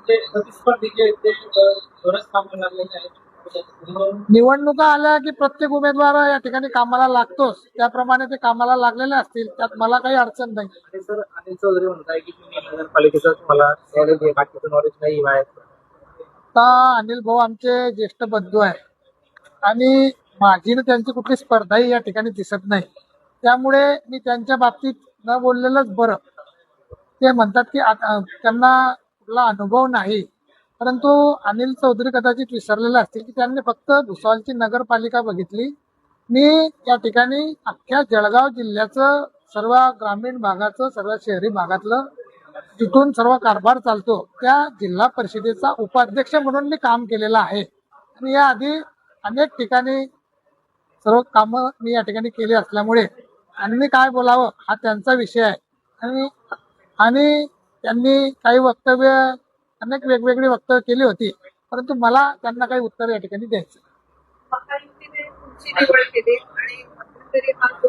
प्रतिस्पर्धी जे ते बरंच कामं लागलेले आहेत. निवडणुका आल्या की प्रत्येक उमेदवार या ठिकाणी कामाला लागतोच, त्याप्रमाणे ते कामाला लागलेले असतील, त्यात मला काही अडचण नाही. आणि सर अनिल चौधरी म्हणताय की तुम्ही नगरपालिकेचं तुम्हाला नॉलेज आहे, बाकीचं नॉलेज नाही बाहेर. आता अनिल भाऊ आमचे ज्येष्ठ बंधू आहे आणि माझी न त्यांची कुठली स्पर्धाही या ठिकाणी दिसत नाही, त्यामुळे मी त्यांच्या बाबतीत न बोललेलंच बरं. ते म्हणतात की त्यांना कुठला अनुभव नाही, परंतु अनिल चौधरी कदाचित विसरलेले असतील की त्यांनी फक्त भुसावळची नगरपालिका बघितली. मी या ठिकाणी अख्ख्या जळगाव जिल्ह्याचं, सर्व ग्रामीण भागाचं, सर्व शहरी भागातलं जिथून सर्व कारभार चालतो त्या जिल्हा परिषदेचा उपाध्यक्ष म्हणून मी काम केलेलं आहे आणि याआधी अनेक ठिकाणी सर्व कामं मी या ठिकाणी केली असल्यामुळे आणि काय बोलावं हा त्यांचा विषय आहे. आणि आणि त्यांनी काही वक्तव्य, अनेक वेगवेगळी वक्तव्य केली होती, परंतु मला त्यांना काही उत्तर या ठिकाणी द्यायचं. महायुतीने तुमची निवड केली आणि मध्यंतरी हा जो